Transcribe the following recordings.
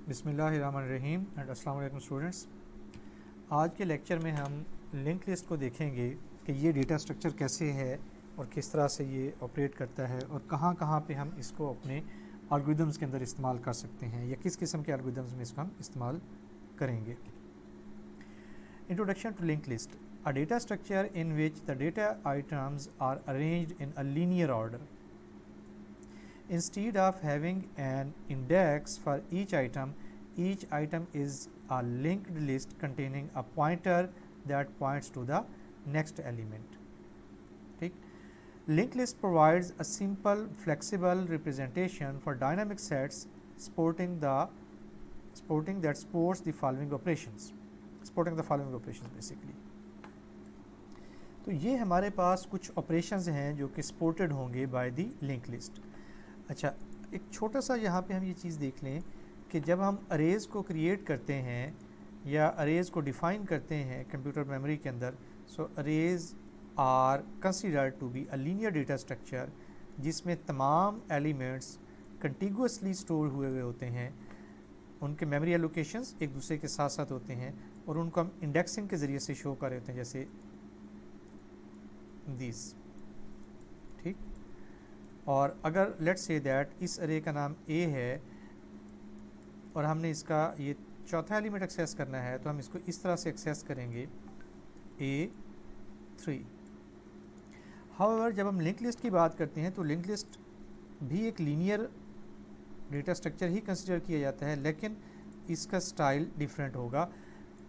बिस्मिल्लाहिर्रहमानिर्रहीम एंड अस्सलाम वालेकुम स्टूडेंट्स। आज के लेक्चर में हम लिंक लिस्ट को देखेंगे कि ये डेटा स्ट्रक्चर कैसे है और किस तरह से ये ऑपरेट करता है और कहाँ कहाँ पे हम इसको अपने एल्गोरिदम्स के अंदर इस्तेमाल कर सकते हैं या किस किस्म के एल्गोरिदम्स में इसको हम इस्तेमाल करेंगे। Introduction to link list, a data structure in which the data items are arranged in a linear order. Instead of having an index for each item is a linked list containing a pointer that points to the next element. ठीक, linked list provides a simple, flexible representation for dynamic sets supporting the following operations. Basically. तो ये हमारे पास कुछ operations हैं जो कि supported होंगे by the link list. अच्छा, एक छोटा सा यहाँ पे हम ये चीज़ देख लें कि जब हम अरेज़ को क्रिएट करते हैं या अरेज़ को डिफ़ाइन करते हैं कंप्यूटर मेमोरी के अंदर, so arrays are considered to be a linear data structure जिसमें तमाम एलिमेंट्स कंटिगुअसली स्टोर हुए होते हैं। उनके मेमोरी एलोकेशंस एक दूसरे के साथ साथ होते हैं और उनको हम इंडेक्सिंग के ज़रिए से शो कर रहे होते हैं, जैसे दिस। ठीक, और अगर लेट्स से दैट इस अरे का नाम ए है और हमने इसका ये चौथा एलिमेंट एक्सेस करना है, तो हम इसको इस तरह से एक्सेस करेंगे A3। हाउएवर जब हम लिंक लिस्ट की बात करते हैं तो लिंक लिस्ट भी एक लीनियर डेटा स्ट्रक्चर ही कंसिडर किया जाता है, लेकिन इसका स्टाइल डिफरेंट होगा।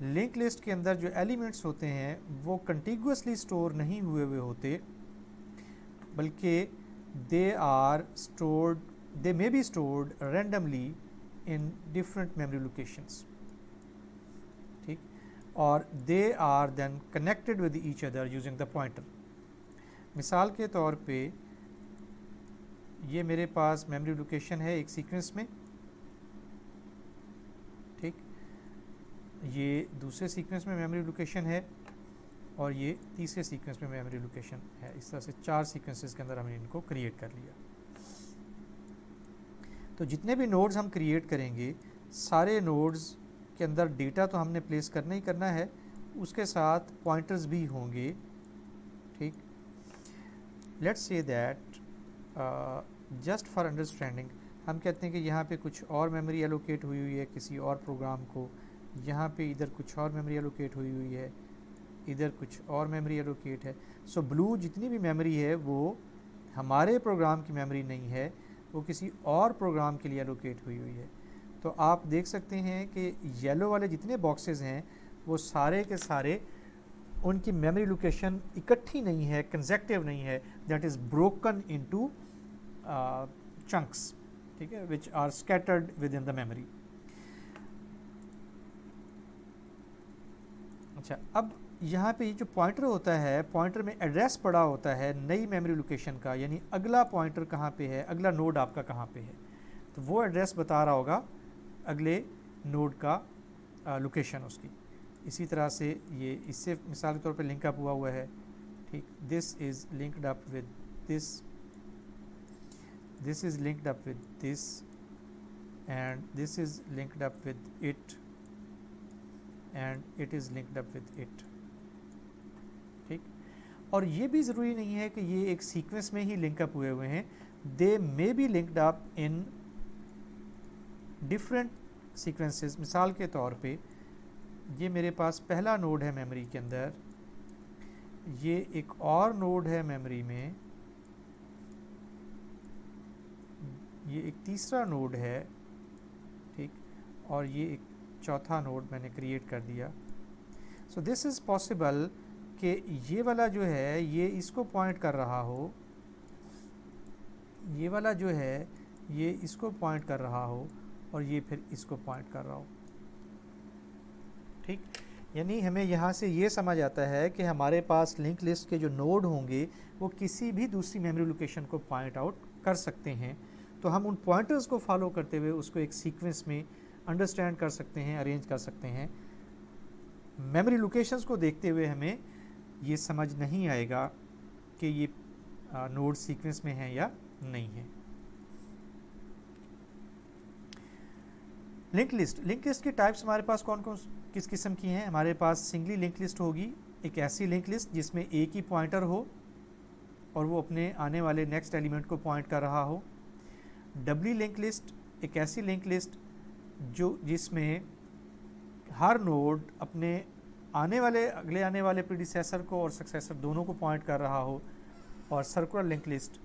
लिंक लिस्ट के अंदर जो एलिमेंट्स होते हैं वो कंटिगुअसली स्टोर नहीं हुए होते, बल्कि they may be stored randomly in different memory locations. ठीक, और they are then connected with each other using the pointer. मिसाल के तौर पे ये मेरे पास मेमोरी लोकेशन है एक सीक्वेंस में, ठीक, ये दूसरे सीक्वेंस में मेमोरी लोकेशन है और ये तीसरे सीक्वेंस में मेमोरी लोकेशन है। इस तरह से 4 सीक्वेंसेस के अंदर हमने इनको क्रिएट कर लिया। तो जितने भी नोड्स हम क्रिएट करेंगे, सारे नोड्स के अंदर डेटा तो हमने प्लेस करना ही करना है, उसके साथ पॉइंटर्स भी होंगे। ठीक, let's say that just for understanding हम कहते हैं कि यहाँ पे कुछ और मेमोरी एलोकेट हुई है किसी और प्रोग्राम को, यहाँ पे इधर कुछ और मेमोरी एलोकेट हुई है, इधर कुछ और मेमोरी एलोकेट है। सो ब्लू जितनी भी मेमोरी है वो हमारे प्रोग्राम की मेमोरी नहीं है, वो किसी और प्रोग्राम के लिए एलोकेट हुई है। तो आप देख सकते हैं कि येलो वाले जितने बॉक्सेस हैं वो सारे के सारे उनकी मेमोरी लोकेशन इकट्ठी नहीं है, कंसेक्टिव नहीं है, that is broken into chunks, ठीक है, which are scattered within the memory. अच्छा, अब यहाँ पे ये जो पॉइंटर होता है, पॉइंटर में एड्रेस पड़ा होता है नई मेमोरी लोकेशन का, यानी अगला पॉइंटर कहाँ पे है, अगला नोड आपका कहाँ पे है, तो वो एड्रेस बता रहा होगा अगले नोड का लोकेशन उसकी। इसी तरह से ये इससे मिसाल के तौर पे लिंक अप हुआ है। ठीक, this is linked up with this, this is linked up with this and this is linked up with it and it is linked up with it. ठीक, और ये भी ज़रूरी नहीं है कि ये एक सीक्वेंस में ही लिंक अप हुए हैं, they may be linked up in different sequences. मिसाल के तौर पे ये मेरे पास पहला नोड है मेमोरी के अंदर, ये एक और नोड है मेमोरी में, ये एक तीसरा नोड है, ठीक, और ये एक चौथा नोड मैंने क्रिएट कर दिया। सो दिस इज़ पॉसिबल कि ये वाला जो है ये इसको पॉइंट कर रहा हो, ये वाला जो है ये इसको पॉइंट कर रहा हो और ये फिर इसको पॉइंट कर रहा हो। ठीक, यानी हमें यहाँ से ये समझ आता है कि हमारे पास लिंक लिस्ट के जो नोड होंगे वो किसी भी दूसरी मेमोरी लोकेशन को पॉइंट आउट कर सकते हैं। तो हम उन पॉइंटर्स को फॉलो करते हुए उसको एक सीक्वेंस में अंडरस्टैंड कर सकते हैं, अरेंज कर सकते हैं। मेमोरी लोकेशंस को देखते हुए हमें ये समझ नहीं आएगा कि ये नोड सीक्वेंस में है या नहीं है। लिंक लिस्ट की टाइप्स हमारे पास कौन कौन किस किस्म की हैं? हमारे पास सिंगली लिंक लिस्ट होगी, एक ऐसी लिंक लिस्ट जिसमें एक ही पॉइंटर हो और वो अपने आने वाले नेक्स्ट एलिमेंट को पॉइंट कर रहा हो। डबली लिंक लिस्ट एक ऐसी लिंक लिस्ट जिसमें हर नोड अपने अगले आने वाले प्रीडिसेसर को और सक्सेसर दोनों को पॉइंट कर रहा हो। और सर्कुलर लिंक लिस्ट,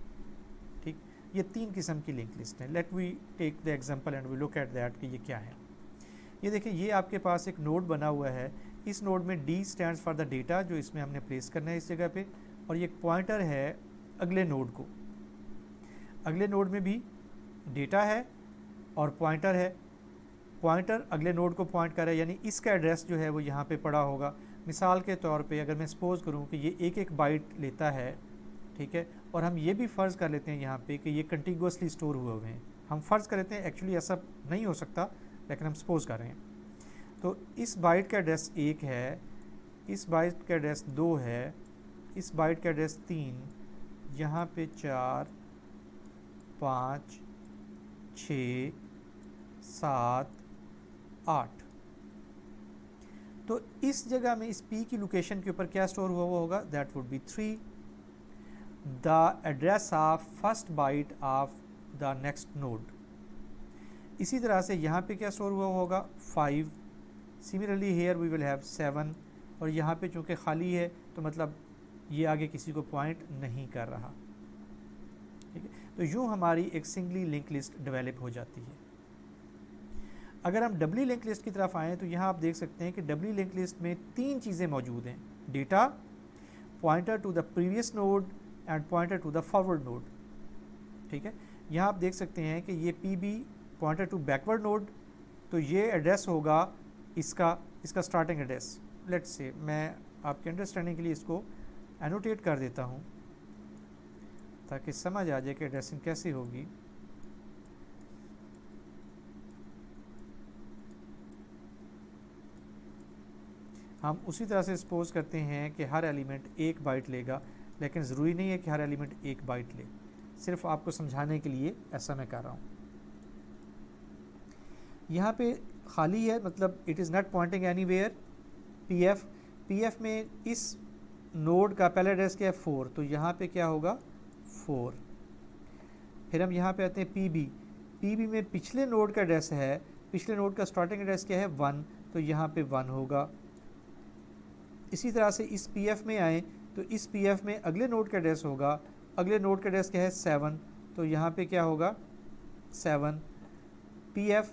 ठीक, ये 3 किस्म की लिंक लिस्ट है। Let we take the example and we look at that कि ये क्या है। ये देखिए, ये आपके पास एक नोड बना हुआ है। इस नोड में D stands for the data, जो इसमें हमने प्लेस करना है इस जगह पे, और ये पॉइंटर है अगले नोड को। अगले नोड में भी डेटा है और पॉइंटर है। पॉइंटर अगले नोड को पॉइंट कर रहा है, यानी इसका एड्रेस जो है वो यहाँ पे पड़ा होगा। मिसाल के तौर पे अगर मैं सपोज करूँ कि ये एक बाइट लेता है, ठीक है, और हम ये भी फ़र्ज़ कर लेते हैं यहाँ पे कि ये कंटिगुअसली स्टोर हुए हैं। हम फ़र्ज़ कर लेते हैं, एक्चुअली ऐसा नहीं हो सकता, लेकिन हम सपोज कर रहे हैं। तो इस बाइट का एड्रेस 1 है, इस बाइट का एड्रेस 2 है, इस बाइट का एड्रेस 3, यहाँ पे 4, 5, 6, 7, 8। तो इस जगह में इस P की लोकेशन के ऊपर क्या स्टोर हुआ होगा? That would be 3, the address of first byte of the next node. इसी तरह से यहाँ पे क्या स्टोर हुआ होगा? 5। Similarly here we will have 7, और यहाँ पे चूँकि खाली है तो मतलब ये आगे किसी को पॉइंट नहीं कर रहा, ठीक है। तो यूँ हमारी एक सिंगली लिंक लिस्ट डेवलप हो जाती है। अगर हम डबली लिंक लिस्ट की तरफ आएँ तो यहाँ आप देख सकते हैं कि डबली लिंक लिस्ट में 3 चीज़ें मौजूद हैं: data, pointer to the previous node and pointer to the forward node, ठीक है। यहाँ आप देख सकते हैं कि ये PB pointer to backward node, तो ये एड्रेस होगा इसका स्टार्टिंग एड्रेस। लेट्स से मैं आपके अंडरस्टैंडिंग के लिए इसको एनोटेट कर देता हूँ ताकि समझ आ जाए कि एड्रेसिंग कैसे होगी। हम उसी तरह से सपोज करते हैं कि हर एलिमेंट 1 बाइट लेगा, लेकिन ज़रूरी नहीं है कि हर एलिमेंट 1 बाइट ले, सिर्फ आपको समझाने के लिए ऐसा मैं कर रहा हूँ। यहाँ पे खाली है, मतलब it is not Poynting anywhere. PF में इस नोड का पहला एड्रेस क्या है? 4, तो यहाँ पे क्या होगा? 4। फिर हम यहाँ पे आते हैं PB में पिछले नोड का एड्रेस है, पिछले नोड का स्टार्टिंग एड्रेस क्या है? 1, तो यहाँ पे 1 होगा। इसी तरह से इस PF में आए तो इस PF में अगले नोड का एड्रेस होगा, अगले नोड का एड्रेस क्या है? 7, तो यहाँ पे क्या होगा? 7। PF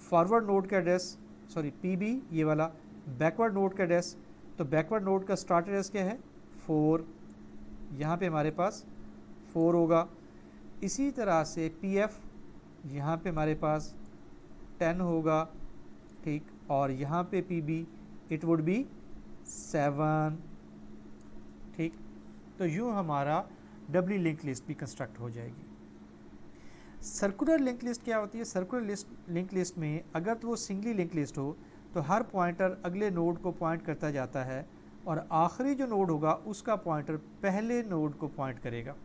फॉरवर्ड नोड का एड्रेस, सॉरी PB ये वाला बैकवर्ड नोड का एड्रेस, तो बैकवर्ड नोड का स्टार्ट एड्रेस क्या है? 4, यहाँ पे हमारे पास 4 होगा। इसी तरह से PF यहाँ पे हमारे पास 10 होगा, ठीक, और यहाँ पे PB इट वुड बी 7, ठीक। तो यूँ हमारा डबली लिंक लिस्ट भी कंस्ट्रक्ट हो जाएगी। सर्कुलर लिंक लिस्ट क्या होती है? सर्कुलर लिंक लिस्ट में अगर तो वो सिंगली लिंक लिस्ट हो तो हर पॉइंटर अगले नोड को पॉइंट करता जाता है और आखिरी जो नोड होगा उसका पॉइंटर पहले नोड को पॉइंट करेगा।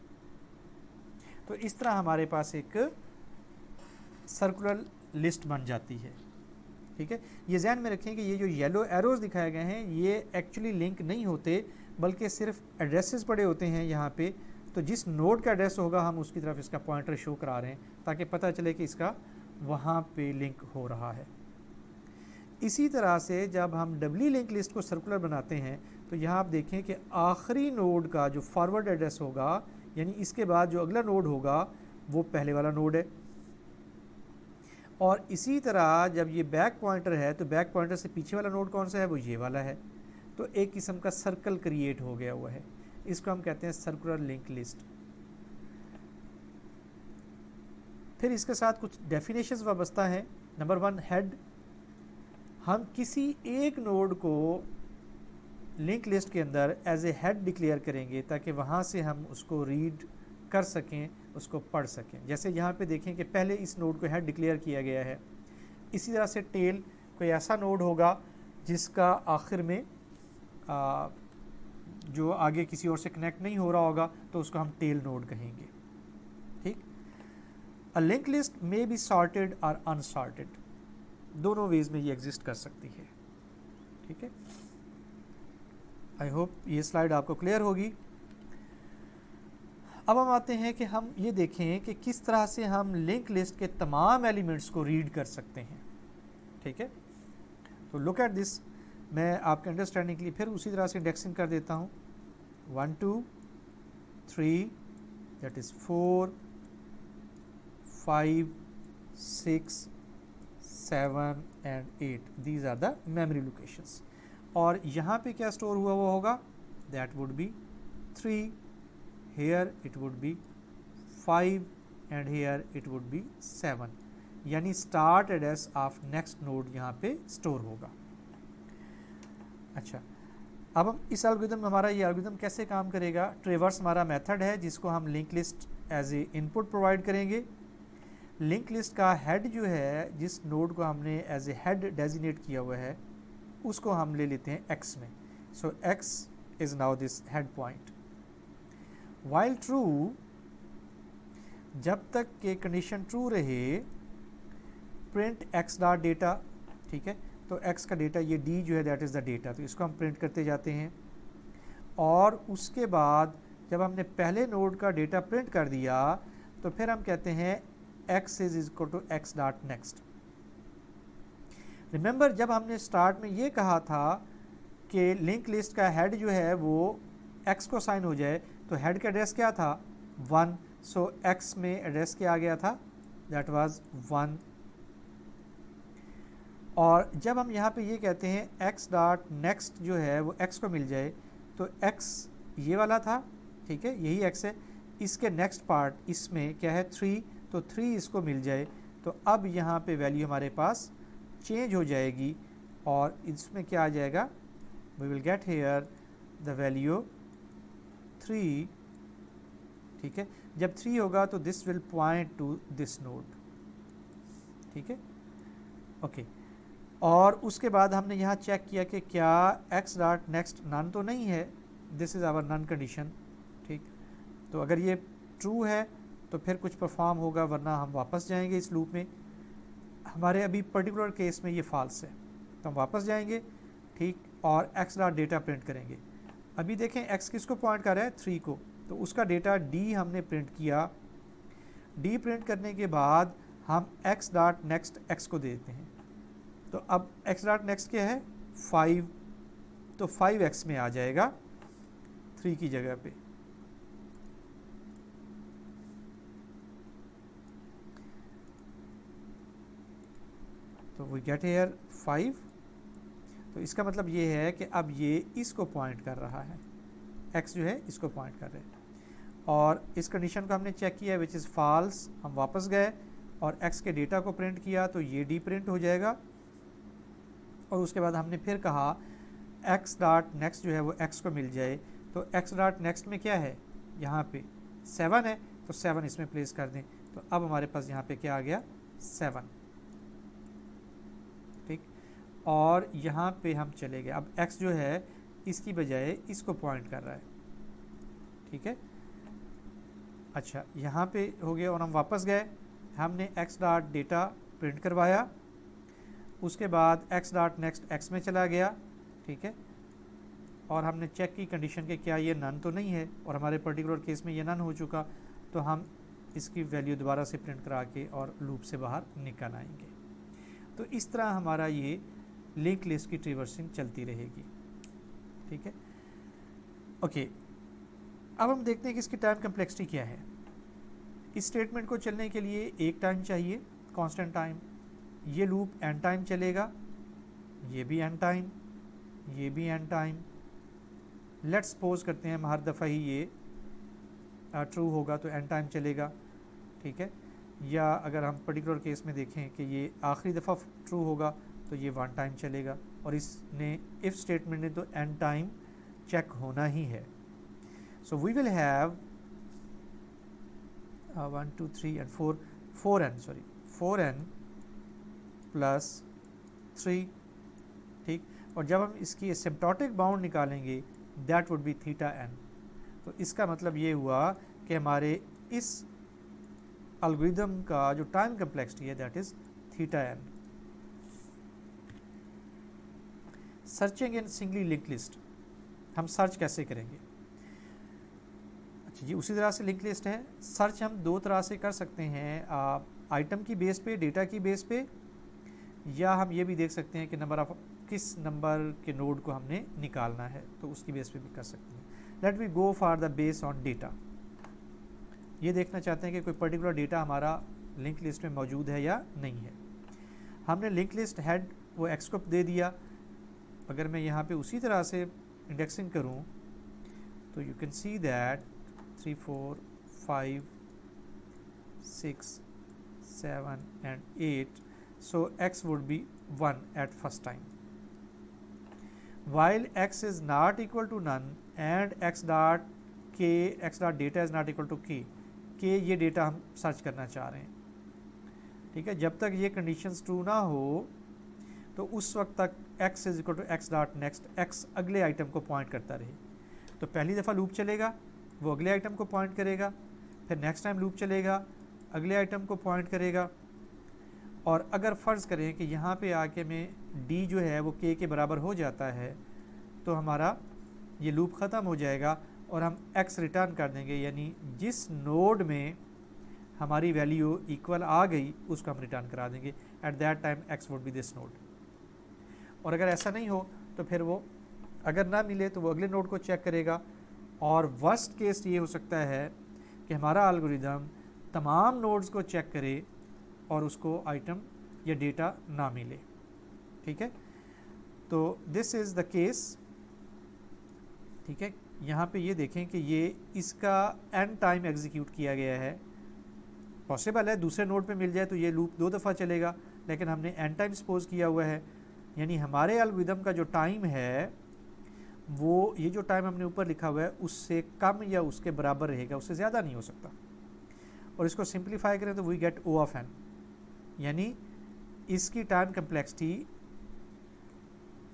तो इस तरह हमारे पास एक सर्कुलर लिस्ट बन जाती है, ठीक है। ये ध्यान में रखें कि ये जो येलो एरोज दिखाए गए हैं ये एक्चुअली लिंक नहीं होते, बल्कि सिर्फ एड्रेसेस पड़े होते हैं यहाँ पे। तो जिस नोड का एड्रेस होगा हम उसकी तरफ इसका पॉइंटर शो करा रहे हैं ताकि पता चले कि इसका वहाँ पे लिंक हो रहा है। इसी तरह से जब हम डबली लिंक लिस्ट को सर्कुलर बनाते हैं तो यहाँ आप देखें कि आखिरी नोड का जो फॉरवर्ड एड्रेस होगा, यानी इसके बाद जो अगला नोड होगा वो पहले वाला नोड है। और इसी तरह जब ये बैक पॉइंटर है तो बैक पॉइंटर से पीछे वाला नोड कौन सा है? वो ये वाला है। तो एक किस्म का सर्कल क्रिएट हो गया हुआ है, इसको हम कहते हैं सर्कुलर लिंक लिस्ट। फिर इसके साथ कुछ डेफिनेशंस वाबस्ता हैं। Number 1, head. हम किसी एक नोड को लिंक लिस्ट के अंदर एज ए हेड डिक्लेयर करेंगे ताकि वहाँ से हम उसको रीड कर सकें, उसको पढ़ सकें। जैसे यहाँ पे देखें कि पहले इस नोड को हेड डिक्लेयर किया गया है। इसी तरह से टेल, कोई ऐसा नोड होगा जिसका आखिर में जो आगे किसी और से कनेक्ट नहीं हो रहा होगा तो उसको हम टेल नोड कहेंगे, ठीक। A link list may be sorted और अनसॉर्टेड। दोनों वेज में ये एग्जिस्ट कर सकती है। ठीक है, आई होप ये स्लाइड आपको क्लियर होगी। अब हम आते हैं कि हम ये देखें कि किस तरह से हम लिंक लिस्ट के तमाम एलिमेंट्स को रीड कर सकते हैं। ठीक है, तो लुक एट दिस। मैं आपके अंडरस्टैंडिंग के लिए फिर उसी तरह से इंडेक्सिंग कर देता हूँ। 1 2 3 that is 4 5 6 7 and 8 these are the memory locations. और यहाँ पे क्या स्टोर हुआ हुआ होगा, that would be 3, here it would be 5 and here it would be 7, यानी start address of next node यहाँ पे स्टोर होगा। अच्छा, अब हम इस एल्गोरिथम, हमारा ये एल्गोरिथम कैसे काम करेगा। ट्रेवर्स हमारा मेथड है जिसको हम link list as a input provide करेंगे। लिंक लिस्ट का हेड जो है, जिस नोड को हमने एज ए हेड डेजिनेट किया हुआ है, उसको हम ले लेते हैं x में। सो x is now this head point. While true, जब तक के कंडीशन ट्रू रहे, प्रिंट x डॉट डेटा। ठीक है, तो x का डेटा, ये d जो है दैट इज़ द डेटा, तो इसको हम प्रिंट करते जाते हैं। और उसके बाद जब हमने पहले नोड का डेटा प्रिंट कर दिया, तो फिर हम कहते हैं x is equal to x dot next. Remember, जब हमने स्टार्ट में ये कहा था कि लिंक लिस्ट का हेड जो है वो x को साइन हो जाए, तो हेड का एड्रेस क्या था, 1। सो x में एड्रेस क्या आ गया था, दैट वाज 1। और जब हम यहाँ पे ये कहते हैं x डॉट नेक्स्ट जो है वो x को मिल जाए, तो x ये वाला था, ठीक है, यही x है। इसके नेक्स्ट पार्ट इसमें क्या है, 3, तो 3 इसको मिल जाए, तो अब यहाँ पे वैल्यू हमारे पास चेंज हो जाएगी और इसमें क्या आ जाएगा, we will get here the value 3। ठीक है, जब 3 होगा तो this will point to this node. ठीक है, ओके। और उसके बाद हमने यहाँ चेक किया कि क्या x डॉट नेक्स्ट नन तो नहीं है, this is our none condition. ठीक, तो अगर ये ट्रू है तो फिर कुछ परफॉर्म होगा, वरना हम वापस जाएंगे इस लूप में। हमारे अभी पर्टिकुलर केस में ये फॉल्स है, तो हम वापस जाएंगे। ठीक, और x डॉट डेटा प्रिंट करेंगे। अभी देखें x किसको पॉइंट कर रहा है, 3 को, तो उसका डेटा d हमने प्रिंट किया। d प्रिंट करने के बाद हम x डॉट नेक्स्ट x को देते हैं, तो अब x डॉट नेक्स्ट क्या है, 5, तो 5x में आ जाएगा 3 की जगह पे। तो वी गेट हेयर 5, तो इसका मतलब ये है कि अब ये इसको पॉइंट कर रहा है, x जो है इसको पॉइंट कर रहे हैं। और इस कंडीशन को हमने चेक किया विच इज़ फॉल्स। हम वापस गए और x के डेटा को प्रिंट किया, तो ये d प्रिंट हो जाएगा। और उसके बाद हमने फिर कहा x डॉट नेक्स्ट जो है वो x को मिल जाए, तो x डॉट नेक्स्ट में क्या है, यहाँ पे 7 है, तो 7 इसमें प्लेस कर दें, तो अब हमारे पास यहाँ पे क्या आ गया, 7। ठीक, और यहाँ पे हम चले गए, अब x जो है इसकी बजाय इसको पॉइंट कर रहा है। ठीक है, अच्छा, यहाँ पे हो गया और हम वापस गए, हमने x डॉट डेटा प्रिंट करवाया, उसके बाद x डॉट नेक्स्ट x में चला गया। ठीक है, और हमने चेक की कंडीशन के क्या ये नन तो नहीं है, और हमारे पर्टिकुलर केस में ये नन हो चुका, तो हम इसकी वैल्यू दोबारा से प्रिंट करा के और लूप से बाहर निकल आएंगे। तो इस तरह हमारा ये लिंक लिस्ट की ट्रिवर्सिंग चलती रहेगी। ठीक है, ओके। अब हम देखते हैं कि इसकी टाइम कम्प्लेक्सिटी क्या है। इस स्टेटमेंट को चलने के लिए एक टाइम चाहिए, कांस्टेंट टाइम। ये लूप एन टाइम चलेगा, ये भी एन टाइम, ये भी एन टाइम। लेट्स सपोज करते हैं हर दफ़ा ही ये ट्रू होगा तो एन टाइम चलेगा। ठीक है, या अगर हम पर्टिकुलर केस में देखें कि ये आखिरी दफ़ा ट्रू होगा तो ये 1 टाइम चलेगा, और इसने इफ़ स्टेटमेंट ने तो एन टाइम चेक होना ही है। So we will have 1 2 3 and 4n plus 3। ठीक, और जब हम इसकी एसिम्प्टोटिक बाउंड निकालेंगे that would be theta n। तो इसका मतलब ये हुआ कि हमारे इस एल्गोरिथम का जो टाइम कम्प्लेक्सिटी है that is theta n। Searching in singly link list, हम सर्च कैसे करेंगे? अच्छा जी, उसी तरह से लिंक लिस्ट है। सर्च हम दो तरह से कर सकते हैं, आइटम की बेस पे, डेटा की बेस पे, या हम ये भी देख सकते हैं कि किस नंबर के नोड को हमने निकालना है, तो उसकी बेस पे भी कर सकते हैं। Let we go for the base on data. ये देखना चाहते हैं कि कोई पर्टिकुलर डेटा हमारा लिंक लिस्ट में मौजूद है या नहीं है। हमने लिंक लिस्ट हेड वो एक्स को दे दिया। अगर मैं यहाँ पे उसी तरह से इंडेक्सिंग करूँ तो you can see that 3 4 5 6 7 and 8, so x would be 1 at first time, while x is not equal to none and x dot data is not equal to k ये डेटा हम सर्च करना चाह रहे हैं। ठीक है, जब तक ये कंडीशंस ट्रू ना हो तो उस वक्त तक x is equal to X dot next, x अगले आइटम को पॉइंट करता रहे। तो पहली दफ़ा लूप चलेगा, वो अगले आइटम को पॉइंट करेगा, फिर नेक्स्ट टाइम लूप चलेगा, अगले आइटम को पॉइंट करेगा। और अगर फ़र्ज़ करें कि यहाँ पे आके में d जो है वो k के बराबर हो जाता है तो हमारा ये लूप ख़त्म हो जाएगा और हम x रिटर्न कर देंगे, यानी जिस नोड में हमारी वैल्यू इक्वल आ गई उसको हम रिटर्न करा देंगे। At that time x would be this node. और अगर ऐसा नहीं हो तो फिर वो अगर ना मिले तो वो अगले नोड को चेक करेगा। और वर्स्ट केस ये हो सकता है कि हमारा एल्गोरिदम तमाम नोड्स को चेक करे और उसको आइटम या डेटा ना मिले। ठीक है, तो दिस इज़ द केस। ठीक है, यहाँ पे ये देखें कि ये इसका n टाइम एग्जीक्यूट किया गया है। पॉसिबल है दूसरे नोड पे मिल जाए तो ये लूप 2 दफ़ा चलेगा, लेकिन हमने n टाइम सपोज किया हुआ है, यानी हमारे एल्गोरिदम का जो टाइम है वो ये जो टाइम हमने ऊपर लिखा हुआ है उससे कम या उसके बराबर रहेगा, उससे ज़्यादा नहीं हो सकता। और इसको सिंप्लीफाई करें तो we get O of n, यानी इसकी टाइम कम्प्लेक्सिटी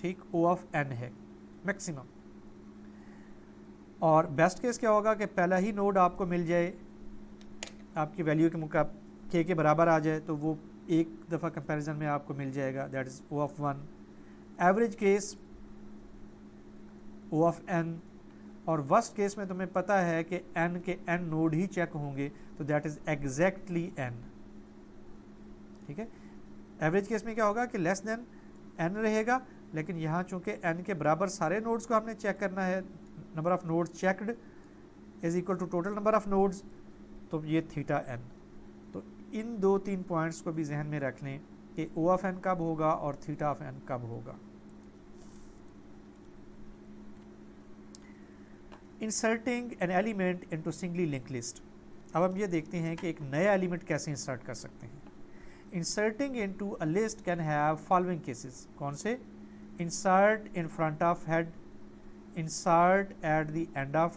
ठीक O ऑफ n है मैक्सिमम। और बेस्ट केस क्या होगा कि पहला ही नोड आपको मिल जाए, आपकी वैल्यू के मुकाबले k के बराबर आ जाए, तो वो एक दफ़ा कंपैरिजन में आपको मिल जाएगा, that is O of 1। Average case O of n, और वर्स्ट केस में तुम्हें पता है कि n के n नोड ही चेक होंगे, तो दैट इज़ एग्जैक्टली n। ठीक है, एवरेज केस में क्या होगा कि लेस देन n रहेगा, लेकिन यहाँ चूंकि n के बराबर सारे नोड्स को हमने चेक करना है, number of nodes checked is equal to total number of nodes, तो ये थीटा n। तो इन 2-3 पॉइंट्स को भी जहन में रख लें कि O ऑफ n कब होगा और थीटा ऑफ n कब होगा। Inserting an element into singly link list. अब हम ये देखते हैं कि एक नया एलिमेंट कैसे इंसर्ट कर सकते हैं। Inserting into a list can have following cases. कौन से? Insert in front of head, insert at the end of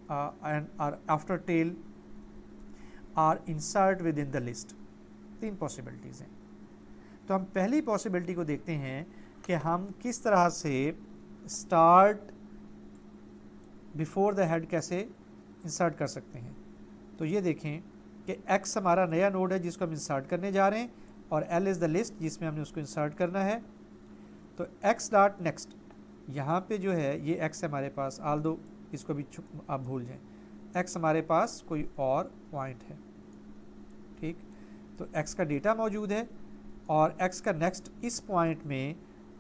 और आफ्टर टेल, और insert with in the list. 3 possibilities हैं। तो हम पहली पॉसिबिलिटी को देखते हैं कि हम किस तरह से स्टार्ट बिफोर द हेड कैसे इंसर्ट कर सकते हैं। तो ये देखें कि x हमारा नया नोड है जिसको हम इंसर्ट करने जा रहे हैं, और l इज़ द लिस्ट जिसमें हमने उसको इंसर्ट करना है। तो x डॉट नेक्स्ट, यहाँ पे जो है ये x हमारे पास, आल दो इसको भी आप भूल जाएं, x हमारे पास कोई और पॉइंट है। ठीक, तो x का डेटा मौजूद है और x का नेक्स्ट इस पॉइंट में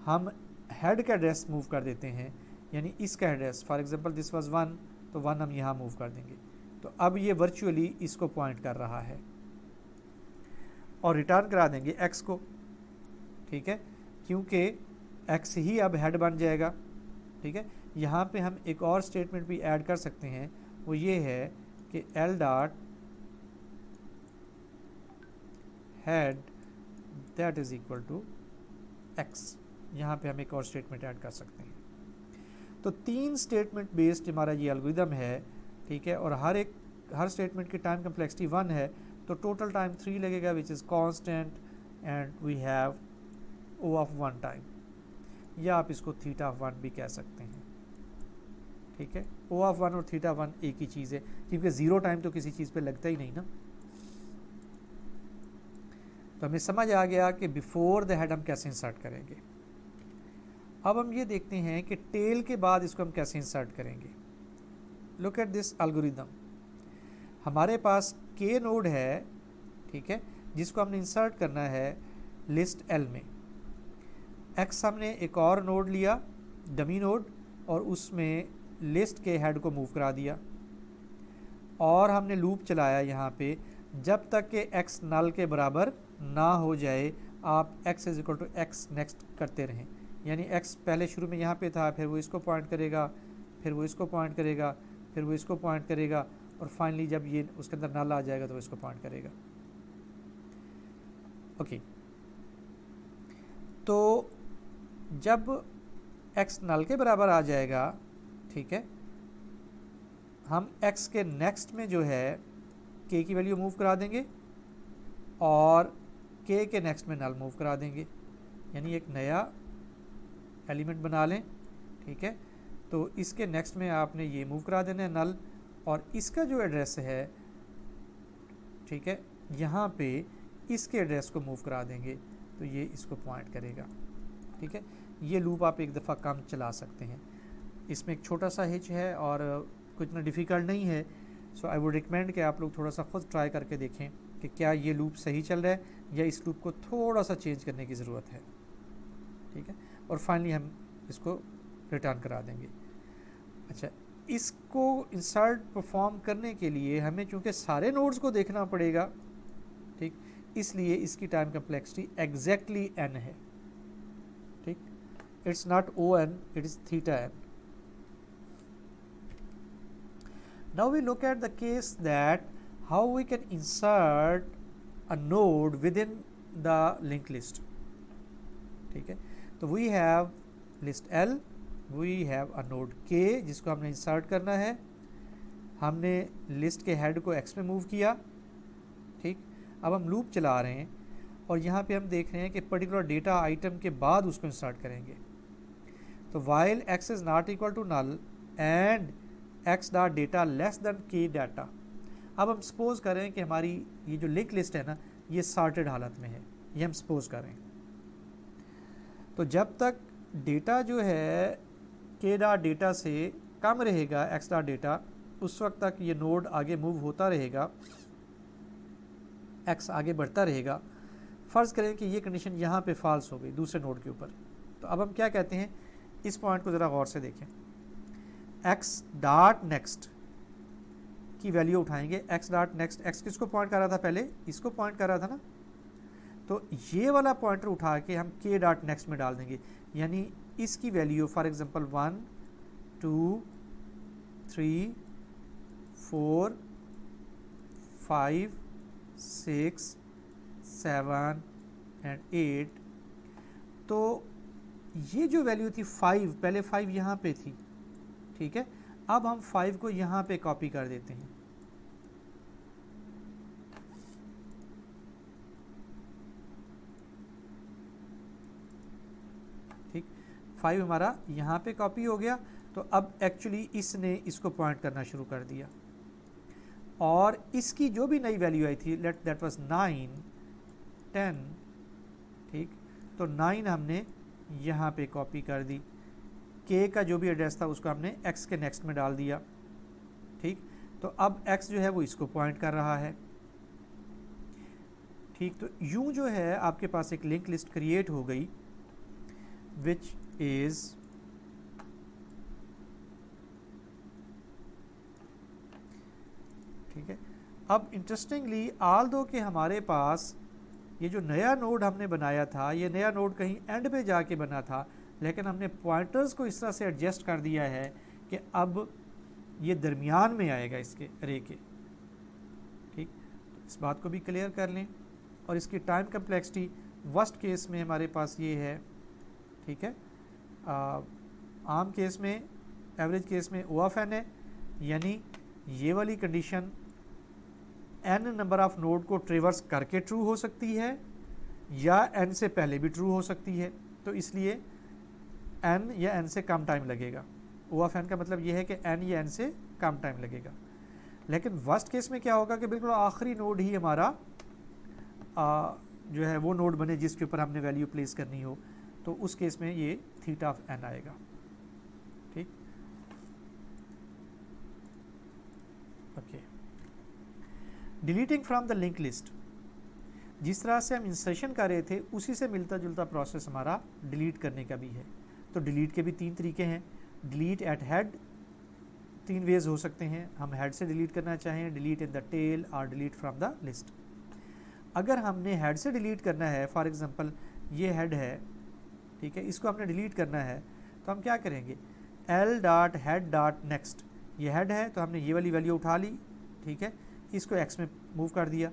हम हेड का एड्रेस मूव कर देते हैं, यानी इसका address, for example this was 1, तो 1 हम यहाँ मूव कर देंगे। तो अब ये वर्चुअली इसको पॉइंट कर रहा है और रिटर्न करा देंगे x को। ठीक है, क्योंकि x ही अब हेड बन जाएगा। ठीक है, यहाँ पे हम एक और स्टेटमेंट भी ऐड कर सकते हैं, वो ये है कि l dot head that is equal to x। यहाँ पे हम एक और स्टेटमेंट ऐड कर सकते हैं। तो 3 स्टेटमेंट बेस्ड हमारा ये एल्गोरिदम है। ठीक है, और हर स्टेटमेंट की टाइम कम्प्लेक्सिटी 1 है, तो टोटल टाइम 3 लगेगा, which is constant, and we have O of 1 time, या आप इसको थीटा ऑफ 1 भी कह सकते हैं। ठीक है, O ऑफ 1 और थीटा 1 एक ही चीज़ है, क्योंकि 0 टाइम तो किसी चीज़ पे लगता ही नहीं ना। तो हमें समझ आ गया कि बिफोर द हेड हम कैसे इंसर्ट करेंगे। अब हम ये देखते हैं कि टेल के बाद इसको हम कैसे इंसर्ट करेंगे। Look at this algorithm. हमारे पास के नोड है, ठीक है, जिसको हमने इंसर्ट करना है लिस्ट एल में। एक्स हमने एक और नोड लिया, डमी नोड, और उसमें लिस्ट के हेड को मूव करा दिया, और हमने लूप चलाया यहाँ पे जब तक कि एक्स नल के बराबर ना हो जाए। आप X is equal to X next करते रहें, यानी एक्स पहले शुरू में यहाँ पे था, फिर वो इसको पॉइंट करेगा, फिर वो इसको पॉइंट करेगा, फिर वो इसको पॉइंट करेगा, और फाइनली जब ये उसके अंदर नल आ जाएगा तो वो इसको पॉइंट करेगा। ओके, तो जब x नल के बराबर आ जाएगा, ठीक है, हम x के नेक्स्ट में जो है k की वैल्यू मूव करा देंगे और k के नेक्स्ट में नल मूव करा देंगे, यानी एक नया एलिमेंट बना लें, ठीक है। तो इसके नेक्स्ट में आपने ये मूव करा देना है नल, और इसका जो एड्रेस है, ठीक है, यहाँ पे इसके एड्रेस को मूव करा देंगे तो ये इसको पॉइंट करेगा, ठीक है। ये लूप आप एक दफ़ा कम चला सकते हैं। इसमें एक छोटा सा हिच है और कुछ ना डिफ़िकल्ट नहीं है। सो आई वुड रिकमेंड कि आप लोग थोड़ा सा खुद ट्राई करके देखें कि क्या ये लूप सही चल रहा है या इस लूप को थोड़ा सा चेंज करने की ज़रूरत है, ठीक है। और फाइनली हम इसको रिटर्न करा देंगे। अच्छा, इसको इंसर्ट परफॉर्म करने के लिए हमें चूँकि सारे नोड्स को देखना पड़ेगा, ठीक, इसलिए इसकी टाइम कम्प्लेक्सिटी एग्जैक्टली n है, ठीक। It's not O(n), it is θn। Now we look at the case that how we can insert a node within the linked list, ठीक है। तो we have list L, we have a node K जिसको हमने insert करना है। हमने list के head को X में मूव किया, ठीक। अब हम लूप चला रहे हैं और यहाँ पे हम देख रहे हैं कि पर्टिकुलर डेटा आइटम के बाद उसको इंसर्ट करेंगे। तो while X is not equal to null and X dot data less than K data. अब हम सपोज करें कि हमारी ये जो लिंक लिस्ट है ना, ये सॉर्टेड हालत में है, ये हम सपोज करें। तो जब तक डेटा जो है K डॉट डेटा से कम रहेगा X डॉट डेटा, उस वक्त तक ये नोड आगे मूव होता रहेगा, X आगे बढ़ता रहेगा। फ़र्ज़ करें कि ये कंडीशन यहाँ पे फॉल्स हो गई दूसरे नोड के ऊपर, तो अब हम क्या कहते हैं, इस पॉइंट को ज़रा गौर से देखें। X डॉट नेक्स्ट की वैल्यू उठाएंगे। X डॉट नेक्स्ट, X किसको पॉइंट कर रहा था पहले, इसको पॉइंट कर रहा था ना, तो ये वाला पॉइंटर उठा के हम K डॉट नेक्स्ट में डाल देंगे, यानी इसकी वैल्यू फॉर एग्जांपल 1 2 3 4 5 6 7 एंड 8। तो ये जो वैल्यू थी 5, पहले 5 यहाँ पे थी, ठीक है। अब हम 5 को यहाँ पे कॉपी कर देते हैं, ठीक। 5 हमारा यहाँ पे कॉपी हो गया। तो अब एक्चुअली इसने इसको पॉइंट करना शुरू कर दिया, और इसकी जो भी नई वैल्यू आई थी, लेट दैट वाज 9 10, ठीक। तो 9 हमने यहाँ पे कॉपी कर दी, K का जो भी एड्रेस था उसको हमने X के नेक्स्ट में डाल दिया, ठीक। तो अब X जो है वो इसको पॉइंट कर रहा है, ठीक। तो यूं जो है आपके पास एक लिंक लिस्ट क्रिएट हो गई विच इज़ ठीक है। अब इंटरेस्टिंगली ऑल दो कि हमारे पास ये जो नया नोड हमने बनाया था, ये नया नोड कहीं एंड पे जाके बना था, लेकिन हमने पॉइंटर्स को इस तरह से एडजस्ट कर दिया है कि अब ये दरमियान में आएगा इसके अरे के, ठीक। इस बात को भी क्लियर कर लें। और इसकी टाइम कम्प्लेक्सिटी वर्स्ट केस में हमारे पास ये है, ठीक है। आम केस में, एवरेज केस में O ऑफ n है, यानी ये वाली condition n number of node को ट्रेवर्स करके ट्रू हो सकती है या n से पहले भी ट्रू हो सकती है। तो इसलिए n या n से कम टाइम लगेगा। O ऑफ n का मतलब ये है कि n या n से कम टाइम लगेगा। लेकिन वर्स्ट केस में क्या होगा कि बिल्कुल आखिरी नोड ही हमारा जो है वो नोड बने जिसके ऊपर हमने वैल्यू प्लेस करनी हो। तो उस केस में ये थीटा ऑफ n आएगा। ठीक, okay. Deleting from the link list, जिस तरह से हम इंसर्शन कर रहे थे उसी से मिलता जुलता प्रोसेस हमारा डिलीट करने का भी है। तो डिलीट के भी 3 तरीके हैं। डिलीट एट हेड, 3 वेज हो सकते हैं। हम हेड से डिलीट करना चाहें, डिलीट इन द टेल और डिलीट फ्रॉम द लिस्ट। अगर हमने हेड से डिलीट करना है, फॉर एग्जांपल ये हेड है, ठीक है, इसको हमने डिलीट करना है, तो हम क्या करेंगे, l dot head dot next, ये हेड है तो हमने ये वाली वैल्यू उठा ली, ठीक है, इसको x में मूव कर दिया।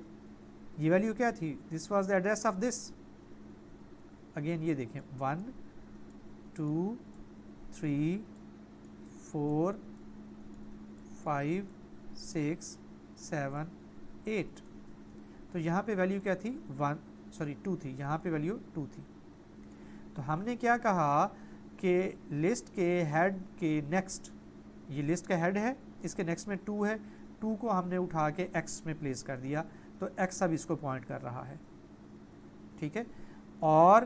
ये वैल्यू क्या थी, this was the address of this. Again ये देखें 1 2 3 4 5 6 7 8, तो यहाँ पे वैल्यू क्या थी 2 थी, यहाँ पे वैल्यू 2 थी। तो हमने क्या कहा कि लिस्ट के हेड के नेक्स्ट, ये लिस्ट का हेड है, इसके नेक्स्ट में 2 है, 2 को हमने उठा के x में प्लेस कर दिया, तो x अब इसको पॉइंट कर रहा है, ठीक है। और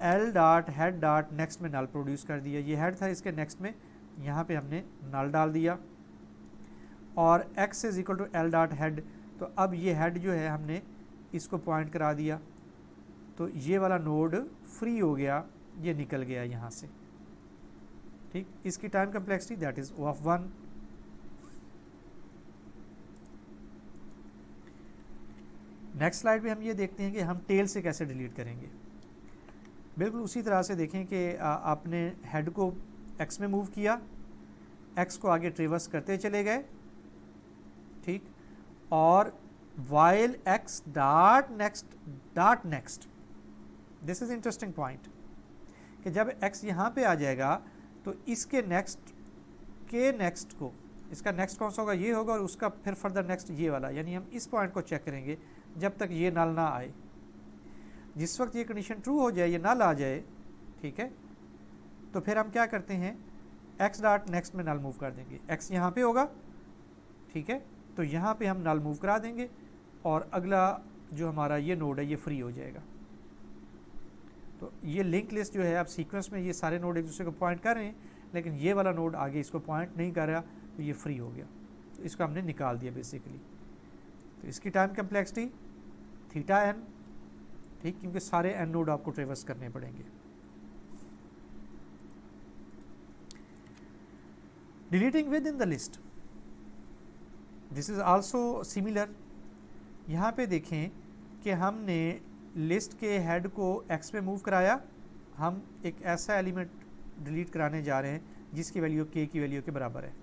l dot head dot next में नल प्रोड्यूस कर दिया, ये हेड था, इसके नेक्स्ट में यहाँ पे हमने नल डाल दिया, और x is equal to l dot head, तो अब ये हेड जो है हमने इसको पॉइंट करा दिया, तो ये वाला नोड फ्री हो गया, ये निकल गया यहाँ से। ठीक, इसकी time complexity that is of 1। Next slide में हम ये देखते हैं कि हम टेल से कैसे डिलीट करेंगे। बिल्कुल उसी तरह से देखें कि आपने हेड को x में मूव किया, x को आगे ट्रेवर्स करते चले गए, ठीक, और while x dot next, this is interesting point, कि जब x यहाँ पे आ जाएगा तो इसके नेक्स्ट को, इसका नेक्स्ट कौन सा होगा, ये होगा, और उसका फिर फर्दर नेक्स्ट ये वाला, यानी हम इस पॉइंट को चेक करेंगे जब तक ये नल ना आए। जिस वक्त ये कंडीशन ट्रू हो जाए, ये नल आ जाए, ठीक है, तो फिर हम क्या करते हैं, x डॉट नेक्स्ट में नल मूव कर देंगे, x यहाँ पे होगा, ठीक है, तो यहाँ पे हम नल मूव करा देंगे, और अगला जो हमारा ये नोड है ये फ्री हो जाएगा। तो ये लिंक लिस्ट जो है, अब सीक्वेंस में ये सारे नोड एक दूसरे को पॉइंट कर रहे हैं, लेकिन ये वाला नोड आगे इसको पॉइंट नहीं कर रहा, तो ये फ्री हो गया, तो इसको हमने निकाल दिया बेसिकली। तो इसकी टाइम कम्प्लेक्सिटी थीटा n, ठीक, क्योंकि सारे n नोड आपको ट्रेवर्स करने पड़ेंगे। Deleting with in the list, this is also similar. यहाँ पे देखें कि हमने लिस्ट के हेड को x में मूव कराया, हम एक ऐसा एलिमेंट डिलीट कराने जा रहे हैं जिसकी वैल्यू k की वैल्यू के बराबर है,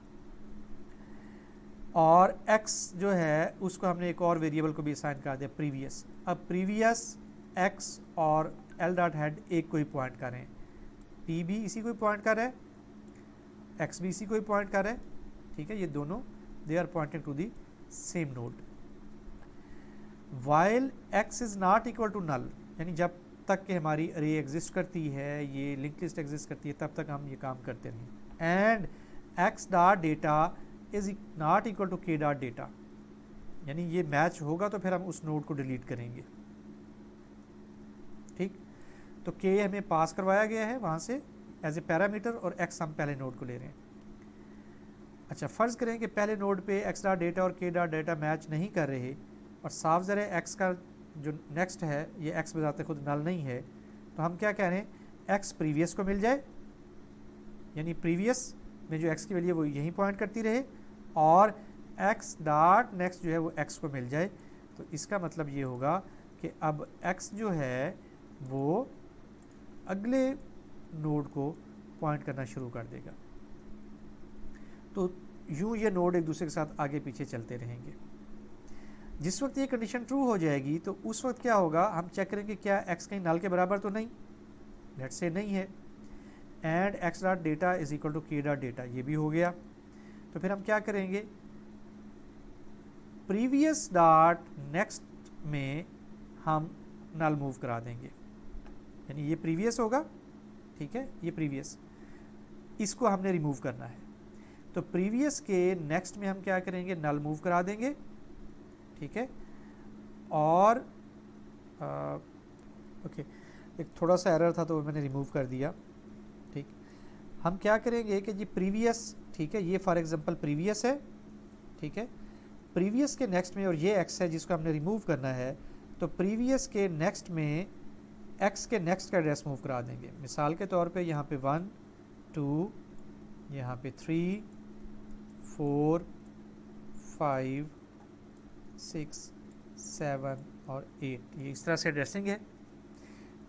और x जो है उसको हमने एक और वेरिएबल को भी असाइन कर दिया, प्रीवियस। अब प्रीवियस x और l डॉट हेड एक को ही पॉइंट कर रहे हैं, p भी इसी को ही पॉइंट कर रहा है, x भी इसी को ही पॉइंट कर रहा है, ठीक है, ये दोनों they are pointing to the same node. while x is not equal to null, यानी जब तक कि हमारी अरे एग्जिस्ट करती है, ये लिंक लिस्ट एग्जिस्ट करती है, तब तक हम ये काम करते रहें। And x dot data is not equal to k dot data, यानी ये मैच होगा तो फिर हम उस नोड को डिलीट करेंगे, ठीक। तो k हमें पास करवाया गया है वहाँ से एज ए पैरामीटर, और x हम पहले नोड को ले रहे हैं। अच्छा, फ़र्ज़ करें कि पहले नोड पे x डॉट डेटा और k डॉट डेटा मैच नहीं कर रहे, और साफ ज़रा x का जो नेक्स्ट है ये x बजाते खुद नल नहीं है, तो हम क्या कह रहे हैं, x प्रीवियस को मिल जाए, यानी प्रीवियस में जो x की वैल्यू है वो यहीं पॉइंट करती रहे, और x डॉट नेक्स्ट जो है वो x को मिल जाए। तो इसका मतलब ये होगा कि अब x जो है वो अगले नोड को पॉइंट करना शुरू कर देगा। तो यूँ ये नोड एक दूसरे के साथ आगे पीछे चलते रहेंगे। जिस वक्त ये कंडीशन ट्रू हो जाएगी तो उस वक्त क्या होगा, हम चेक करेंगे क्या x कहीं नल के बराबर तो नहीं, लेट्स से नहीं है, and x dot data is equal to k dot data, ये भी हो गया। तो फिर हम क्या करेंगे, प्रीवियस डॉट नेक्स्ट में हम नल मूव करा देंगे, यानी ये प्रीवियस होगा, ठीक है, ये प्रीवियस, इसको हमने रिमूव करना है, तो प्रीवियस के नेक्स्ट में हम क्या करेंगे, नल मूव करा देंगे, ठीक है। और ओके, एक थोड़ा सा एरर था तो मैंने रिमूव कर दिया। ठीक, हम क्या करेंगे कि जी प्रीवियस, ठीक है, ये फॉर एग्जांपल प्रीवियस है, ठीक है, प्रीवियस के नेक्स्ट में, और ये एक्स है जिसको हमने रिमूव करना है, तो प्रीवियस के नेक्स्ट में एक्स के नेक्स्ट का एड्रेस मूव करा देंगे। मिसाल के तौर पे यहाँ पे 1 2, यहाँ पे 3 4 5 6 7 और 8, ये इस तरह से एड्रेसिंग है।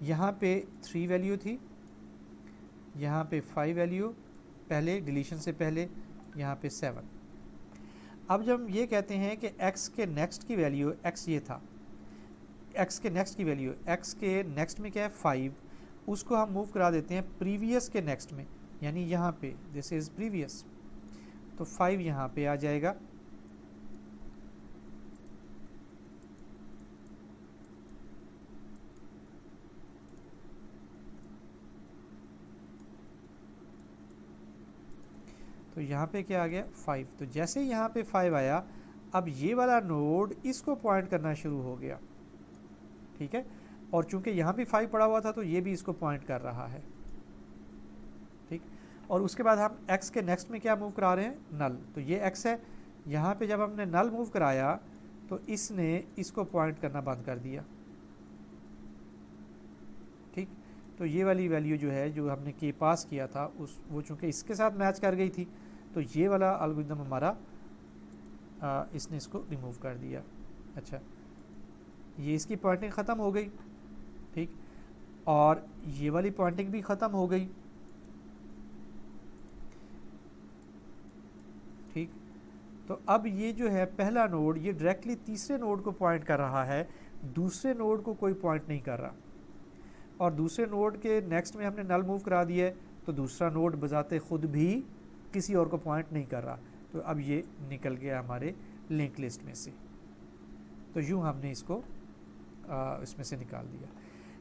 यहाँ पे 3 वैल्यू थी, यहाँ पे 5 वैल्यू पहले डिलीशन से पहले, यहाँ पे 7। अब जब हम ये कहते हैं कि x के नेक्स्ट की वैल्यू, x ये था, x के नेक्स्ट की वैल्यू, x के नेक्स्ट में क्या है 5, उसको हम मूव करा देते हैं प्रीवियस के नेक्स्ट में, यानी यहाँ पे दिस इज़ प्रीवियस, तो 5 यहाँ पे आ जाएगा। तो यहाँ पे क्या आ गया 5, तो जैसे ही यहाँ पे 5 आया, अब ये वाला नोड इसको पॉइंट करना शुरू हो गया, ठीक है, और चूंकि यहाँ भी 5 पड़ा हुआ था तो ये भी इसको पॉइंट कर रहा है, ठीक। और उसके बाद हम x के नेक्स्ट में क्या मूव करा रहे हैं, नल, तो ये x है, यहाँ पे जब हमने नल मूव कराया तो इसने इसको पॉइंट करना बंद कर दिया, ठीक। तो ये वाली वैल्यू जो है, जो हमने के पास किया था, उस वो चूँकि इसके साथ मैच कर गई थी, तो ये वाला एल्गोरिथम हमारा इसने इसको रिमूव कर दिया। अच्छा, ये इसकी पॉइंटिंग ख़त्म हो गई, ठीक, और ये वाली पॉइंटिंग भी ख़त्म हो गई, ठीक। तो अब ये जो है पहला नोड, ये डायरेक्टली तीसरे नोड को पॉइंट कर रहा है, दूसरे नोड को कोई पॉइंट नहीं कर रहा। और दूसरे नोड के नेक्स्ट में हमने नल मूव करा दिया है, तो दूसरा नोड बजाते खुद भी किसी और को पॉइंट नहीं कर रहा, तो अब ये निकल गया हमारे लिंक लिस्ट में से। तो यूँ हमने इसको इसमें से निकाल दिया।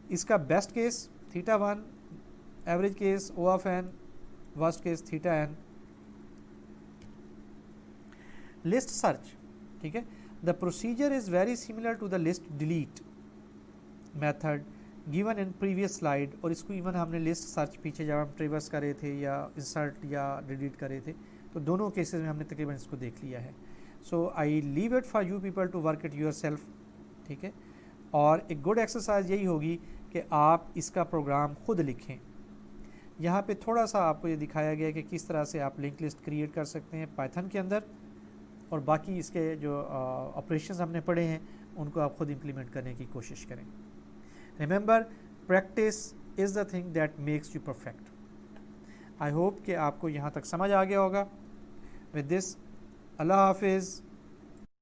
इसका best case θ1, average case O of n, worst case θn। List search, ठीक है, the procedure is very similar to the list delete method given in previous slide. और इसको इवन हमने लिस्ट सर्च पीछे जब हम ट्रेवर्स कर रहे थे या इंसर्ट या डिलीट कर रहे थे, तो दोनों केसेस में हमने तकरीबन इसको देख लिया है। So I leave it for you people to work it yourself, ठीक है। और एक गुड एक्सरसाइज यही होगी कि आप इसका प्रोग्राम खुद लिखें। यहाँ पे थोड़ा सा आपको ये दिखाया गया कि किस तरह से आप लिंक लिस्ट क्रिएट कर सकते हैं पाइथन के अंदर, और बाकी इसके जो ऑपरेशंस हमने पढ़े हैं उनको आप खुद इम्प्लीमेंट करने की कोशिश करें। Remember, practice is the thing that makes you perfect. I hope कि आपको यहाँ तक समझ आ गया होगा। विद दिस, अल्लाह हाफिज़।